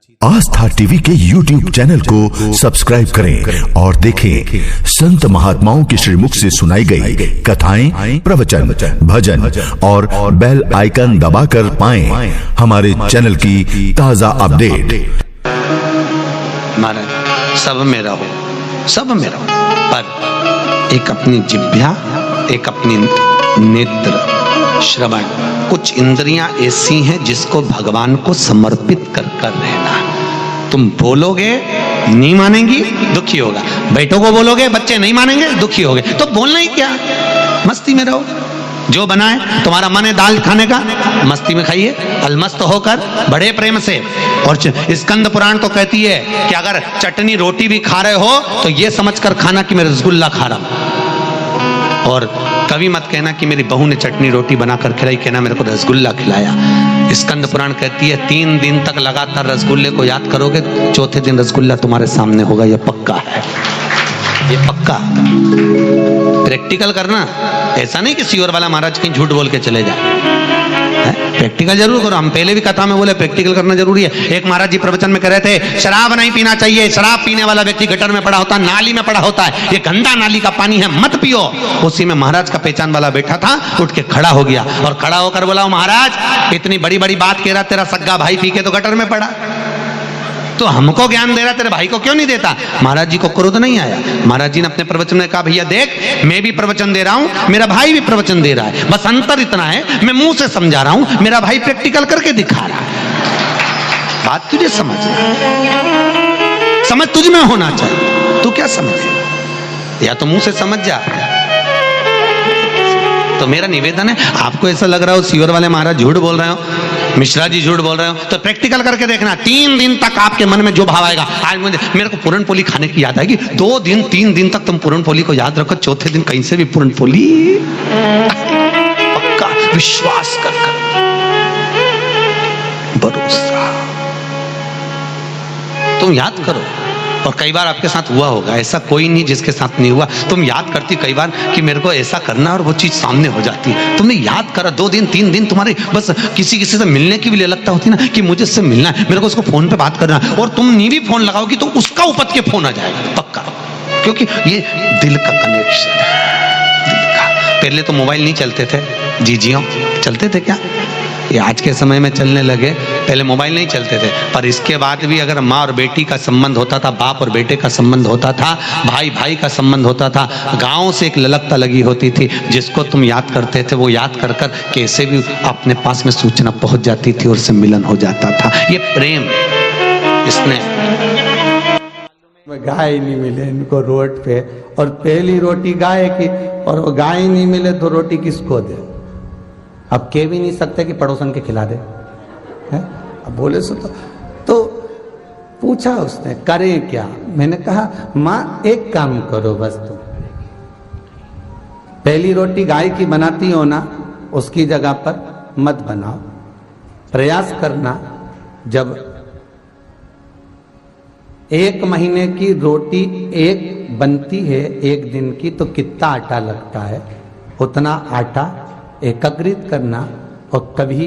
आस्था TV के YouTube channel को subscribe करें और देखें संत महात्माओं के श्रीमुख से सुनाई गई कथाएं, प्रवचन, भजन और बेल आइकन दबाकर पाएं हमारे चैनल की ताजा अपडेट। महाराज सब मेरा हो, सब मेरा हो, पर एक अपनी जिह्वा, एक अपनी नेत्र, श्रवण, कुछ इंद्रियां ऐसी हैं जिसको भगवान को समर्पित कर कर रहना। तुम बोलोगे नहीं मानेंगी, दुखी होगा। बेटों को बोलोगे बच्चे नहीं मानेंगे, दुखी होगे। तो बोलना ही क्या, मस्ती में रहो। जो बनाए तुम्हारा मन है दाल खाने का, मस्ती में खाइए, अलमस्त होकर बड़े प्रेम से। और स्कंद पुराण तो कहती है कि अगर चटनी रोटी भी खा रहे हो तो ये समझकर खाना कि मैं रसगुल्ला खा रहा हूं। और कभी मत कहना कि मेरी बहू ने चटनी रोटी बनाकर खिलाई, कहना मेरे को रसगुल्ला खिलाया। स्कंद पुराण कहती है 3 दिन तक लगातार रसगुल्ले को याद करोगे, चौथे दिन रसगुल्ला तुम्हारे सामने होगा। यह पक्का है, ये पक्का। प्रैक्टिकल करना, ऐसा नहीं कि सीवर वाला महाराज कहीं झूठ बोल के चले जाए। प्रैक्टिकल जरूर करो। हम पहले भी कथा में बोले प्रैक्टिकल करना जरूरी है। एक महाराज जी प्रवचन में कह रहे थे शराब नहीं पीना चाहिए, शराब पीने वाला व्यक्ति गटर में पड़ा होता है, नाली में पड़ा होता है, ये गंदा नाली का पानी है, मत पियो। उसी में महाराज का पहचान वाला बैठा था, उठ के खड़ा हो गया और खड़ा होकर बोला, महाराज इतनी बड़ी बड़ी बात कह रहा, तेरा सग्गा भाई पी के तो गटर में पड़ा, तो हमको ज्ञान दे रहा, तेरे भाई को क्यों नहीं देता? महाराज जी को क्रोध नहीं आया। महाराज जी ने अपने प्रवचन में कहा, भैया देख, मैं भी प्रवचन दे रहा हूं, मेरा भाई भी प्रवचन दे रहा है, बस अंतर इतना है मैं मुंह से समझा रहा हूं, मेरा भाई प्रैक्टिकल करके दिखा रहा है। बात तुझे समझ तुझ में होना चाहिए। तू क्या समझ, या तो मुंह से समझ जा। तो मेरा निवेदन है, आपको ऐसा लग रहा हो सीवर वाले महाराज झूठ बोल रहे हो, मिश्रा जी झूठ बोल रहे हो, तो प्रैक्टिकल करके देखना। 3 दिन तक आपके मन में जो भाव आएगा, आज मेरे को पूरन पोली खाने की याद आएगी, 2 दिन 3 दिन तक तुम पूरन पोली को याद रखो, चौथे दिन कहीं से भी पूरन पोली, पक्का विश्वास कर भरोसा, तुम याद करो। और कई बार आपके साथ हुआ होगा, ऐसा कोई नहीं जिसके साथ नहीं हुआ। तुम याद करती कई बार कि मेरे को ऐसा करना, और वो चीज सामने हो जाती। तुमने याद करा, 2 दिन 3 दिन तुम्हारे बस किसी से मिलने की भी लगता होती ना कि मुझे इससे मिलना है, मेरे को उसको फोन पे बात करना है, और तुम नहीं भी फोन लगाओगी तो उसका उपत के फोन आ जाएगा पक्का, क्योंकि ये दिल का कनेक्शन है, दिल का। पहले तो मोबाइल नहीं चलते थे, जीजियों चलते थे क्या? ये आज के समय में चलने लगे, पहले मोबाइल नहीं चलते थे। पर इसके बाद भी अगर माँ और बेटी का संबंध होता था, बाप और बेटे का संबंध होता था, भाई भाई का संबंध होता था, गांव से एक ललकता लगी होती थी, जिसको तुम याद करते थे, वो याद कर कर कैसे भी अपने पास में सूचना पहुंच जाती थी और उससे मिलन हो जाता था। ये प्रेम, इसने गाय नहीं मिले इनको रोड पे, और पहली रोटी गाय की, और वो गाय नहीं मिले तो रोटी किसको दे? अब कह भी नहीं सकते कि पड़ोसन के खिला दे, है? अब बोले सो तो पूछा उसने, करें क्या? मैंने कहा माँ एक काम करो, बस तुम पहली रोटी गाय की बनाती हो ना, उसकी जगह पर मत बनाओ, प्रयास करना। जब 1 महीने की रोटी एक बनती है 1 दिन की, तो कितना आटा लगता है, उतना आटा एकत्रित करना, और कभी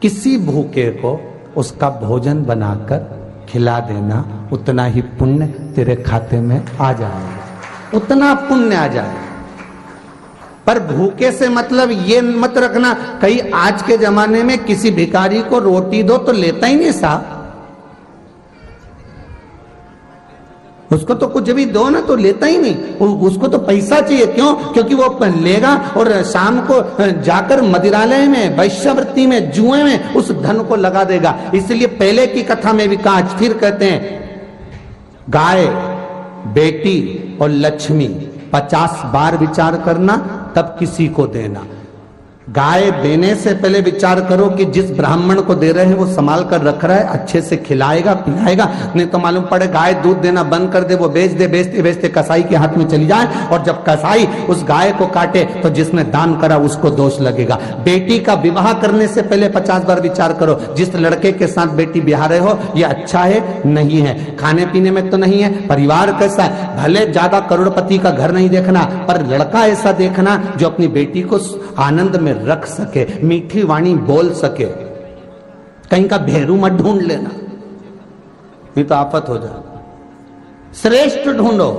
किसी भूखे को उसका भोजन बनाकर खिला देना, उतना ही पुण्य तेरे खाते में आ जाएगा, उतना पुण्य आ जाएगा। पर भूखे से मतलब ये मत रखना कहीं आज के जमाने में किसी भिखारी को रोटी दो तो लेता ही नहीं साहब, उसको तो कुछ भी दो ना तो लेता ही नहीं, उसको तो पैसा चाहिए। क्यों? क्योंकि वो लेगा और शाम को जाकर मदिरालय में, वैश्यवृत्ति में, जुए में उस धन को लगा देगा। इसलिए पहले की कथा में भी कहा, फिर कहते हैं गाय, बेटी और लक्ष्मी 50 बार विचार करना, तब किसी को देना। गाय देने से पहले विचार करो कि जिस ब्राह्मण को दे रहे हैं वो संभाल कर रख रहा है, अच्छे से खिलाएगा पिलाएगा, नहीं तो मालूम पड़े गाय दूध देना बंद कर दे, वो बेच दे, बेचते बेचते कसाई के हाथ में चली जाए, और जब कसाई उस गाय को काटे तो जिसने दान करा उसको दोष लगेगा। बेटी का विवाह करने से पहले 50 बार विचार करो, जिस लड़के के साथ बेटी ब्याह रहे हो ये अच्छा है नहीं है, खाने पीने में तो नहीं है, परिवार कैसा है। भले ज्यादा करोड़पति का घर नहीं देखना, पर लड़का ऐसा देखना जो अपनी बेटी को आनंद में रख सके, मीठी वाणी बोल सके, कहीं का भेरू मत ढूंढ लेना, नहीं तो आफत हो जाए। श्रेष्ठ ढूंढो,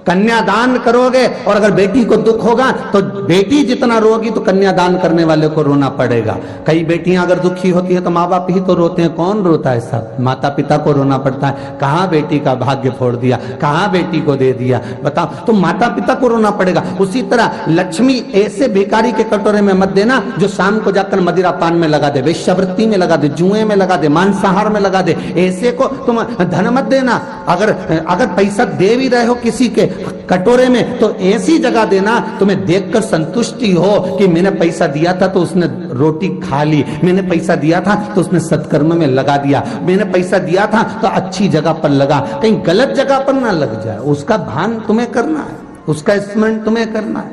कन्यादान करोगे और अगर बेटी को दुख होगा तो बेटी जितना रोगी तो कन्यादान करने वाले को रोना पड़ेगा। कई बेटियां अगर दुखी होती है तो माँ बाप ही तो रोते हैं, कौन रोता है? सब माता पिता को रोना पड़ता है। कहाँ बेटी का भाग्य फोड़ दिया, कहाँ बेटी को दे दिया, बताओ। तो माता पिता को रोना पड़ेगा। उसी तरह लक्ष्मी ऐसे भिखारी के कटोरे में मत देना जो शाम को जाकर मदिरा पान में लगा दे, वेश्यावृत्ति में लगा दे, जुए में लगा दे, मांसाहार में लगा दे। ऐसे को तुम धन मत देना। अगर पैसा दे भी रहे हो किसी के कटोरे में तो ऐसी जगह देना तुम्हें देखकर संतुष्टि हो कि मैंने पैसा दिया था तो उसने रोटी खा ली, मैंने पैसा दिया था तो उसने सत्कर्म में लगा दिया, मैंने पैसा दिया था तो अच्छी जगह पर लगा, कहीं गलत जगह पर ना लग जाए। उसका भान तुम्हें करना है, उसका स्मरण तुम्हें करना है।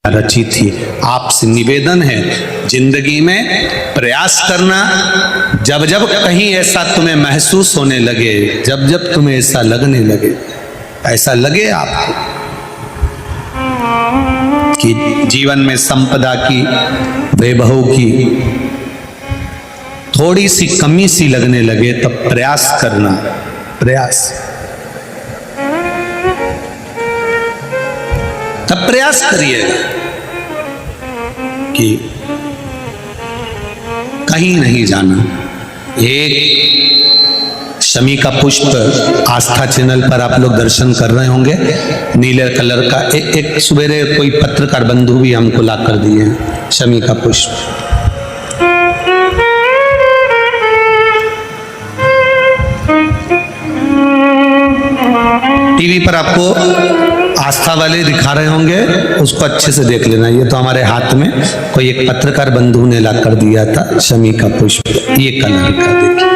रची थी। आपसे निवेदन है जिंदगी में प्रयास करना, जब जब कहीं ऐसा तुम्हें महसूस होने लगे, जब जब तुम्हें ऐसा लगने लगे, ऐसा लगे आपको कि जीवन में संपदा की, वैभव की थोड़ी सी कमी सी लगने लगे, तब प्रयास करना, प्रयास, तब प्रयास करिएगा कि कहीं नहीं जाना। एक शमी का पुष्प आस्था चैनल पर आप लोग दर्शन कर रहे होंगे, नीले कलर का एक सवेरे कोई पत्रकार बंधु भी हमको ला कर दिए हैं, शमी का पुष्प। टीवी पर आपको आस्था वाले दिखा रहे होंगे, उसको अच्छे से देख लेना। ये तो हमारे हाथ में कोई एक पत्रकार बंधु ने ला कर दिया था, शमी का पुष्प, ये कलर का, देखिए।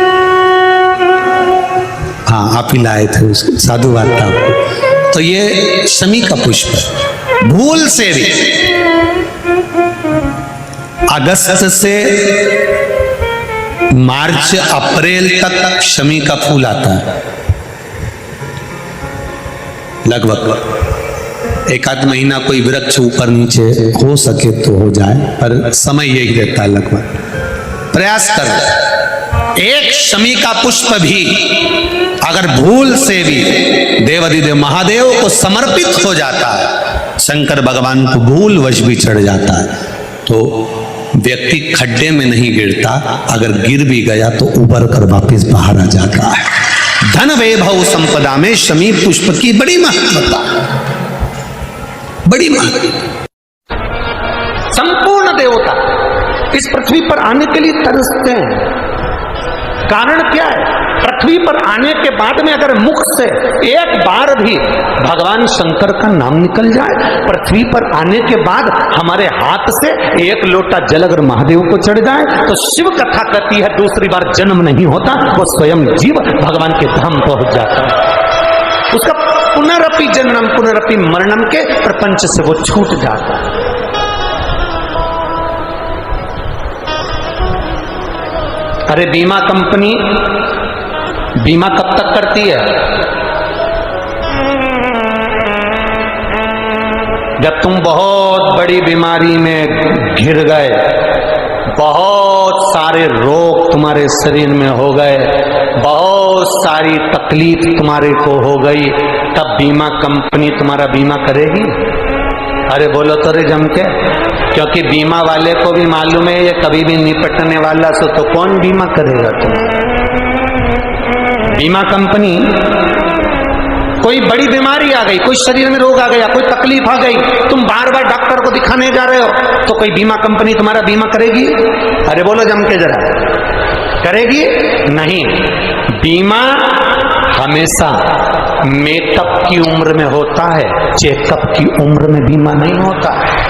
हाँ, आप ही लाए थे उसको, साधुवाद था आपको। तो ये शमी का पुष्प भूल से भी अगस्त से मार्च अप्रैल तक शमी का फूल आता है, लगभग एक आध महीना कोई वृक्ष ऊपर नीचे हो सके तो हो जाए, पर समय यही रहता है लगभग। प्रयास कर, एक शमी का पुष्प भी अगर भूल से भी देवाधिदेव महादेव को समर्पित हो जाता है, शंकर भगवान को भूल वश भी चढ़ जाता है, तो व्यक्ति खड्डे में नहीं गिरता, अगर गिर भी गया तो उबर कर वापस बाहर आ जाता है। धन वैभव संपदा में शमी पुष्प की बड़ी महत्वता, बड़ी महत्वता। संपूर्ण देवता इस पृथ्वी पर आने के लिए तरसते हैं। कारण क्या है? पृथ्वी पर आने के बाद में अगर मुख से एक बार भी भगवान शंकर का नाम निकल जाए, पृथ्वी पर आने के बाद हमारे हाथ से एक लोटा जल अगर महादेव को चढ़ जाए, तो शिव कथा कहती है दूसरी बार जन्म नहीं होता, वो स्वयं जीव भगवान के धाम पहुंच जाता है। उसका पुनरपि जन्म पुनरपि मरणम के प्रपंच से वो छूट जाता है। अरे बीमा कंपनी बीमा कब तक करती है? जब तुम बहुत बड़ी बीमारी में घिर गए, बहुत सारे रोग तुम्हारे शरीर में हो गए, बहुत सारी तकलीफ तुम्हारे को हो गई, तब बीमा कंपनी तुम्हारा बीमा करेगी। अरे बोलो तो रे जम के, क्योंकि बीमा वाले को भी मालूम है ये कभी भी निपटने वाला, सो तो कौन बीमा करेगा तुम? बीमा कंपनी, कोई बड़ी बीमारी आ गई, कोई शरीर में रोग आ गया, कोई तकलीफ आ गई, तुम बार बार डॉक्टर को दिखाने जा रहे हो, तो कोई बीमा कंपनी तुम्हारा बीमा करेगी? अरे बोलो जम के जरा, करेगी? नहीं। बीमा हमेशा मेकअप की उम्र में होता है, चेकअप की उम्र में बीमा नहीं होता है।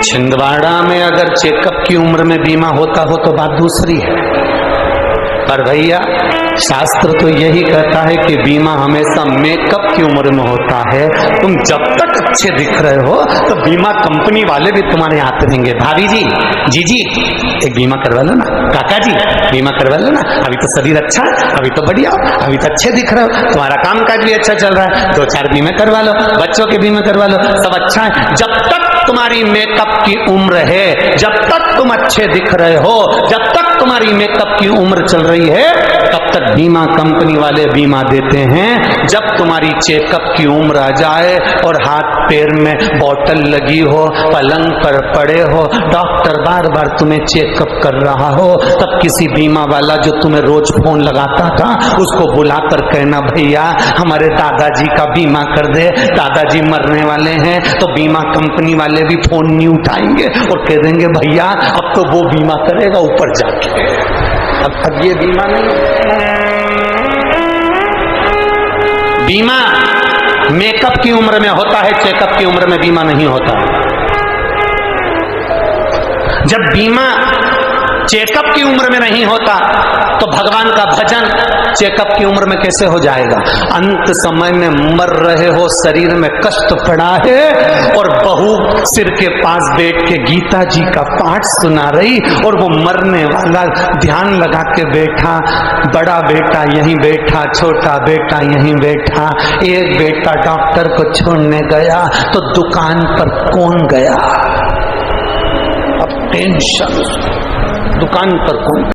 छिंदवाड़ा में अगर चेकअप की उम्र में बीमा होता हो तो बात दूसरी है, पर भैया शास्त्र तो यही कहता है कि बीमा हमेशा मेकअप की उम्र में होता है। तुम जब तक अच्छे दिख रहे हो तो बीमा कंपनी वाले भी तुम्हारे हाथ रहेंगे। भाभी जी, जीजी, एक बीमा करवा लो ना। काका जी, बीमा करवा लो ना। अभी तो शरीर अच्छा है, अभी तो बढ़िया हो, अभी तो अच्छे दिख रहे हो, तुम्हारा काम काज भी अच्छा चल रहा है, 2-4 बीमे करवा लो, बच्चों के बीमे करवा लो, सब अच्छा है। जब तक तुम्हारी मेकअप की उम्र है, जब तक तुम अच्छे दिख रहे हो, जब तक तुम्हारी मेकअप की उम्र चल रही है, तब तक बीमा कंपनी वाले बीमा देते हैं। जब तुम्हारी चेकअप की उम्र आ जाए और हाथ पैर में बोतल लगी हो, पलंग पर पड़े हो, डॉक्टर बार बार तुम्हें चेकअप कर रहा हो, तब किसी बीमा वाला जो तुम्हें रोज फोन लगाता था उसको बुलाकर कहना, भैया हमारे दादाजी का बीमा कर दे, दादाजी मरने वाले हैं। तो बीमा कंपनी वाले भी फोन नहीं उठाएंगे और कह देंगे, भैया अब तो वो बीमा करेगा ऊपर जाके, अब ये बीमा नहीं। बीमा मेकअप की उम्र में होता है, चेकअप की उम्र में बीमा नहीं होता। जब बीमा चेकअप की उम्र में नहीं होता तो भगवान का भजन चेकअप की उम्र में कैसे हो जाएगा? अंत समय में मर रहे हो, शरीर में कष्ट पड़ा है और बहू सिर के पास बैठ के गीता जी का पाठ सुना रही और वो मरने वाला ध्यान लगा के बैठा, बड़ा बेटा यहीं बैठा, छोटा बेटा यहीं बैठा। एक बेटा डॉक्टर को छोड़ने गया तो दुकान पर कौन गया? अब टेंशन, दुकान पर कौन?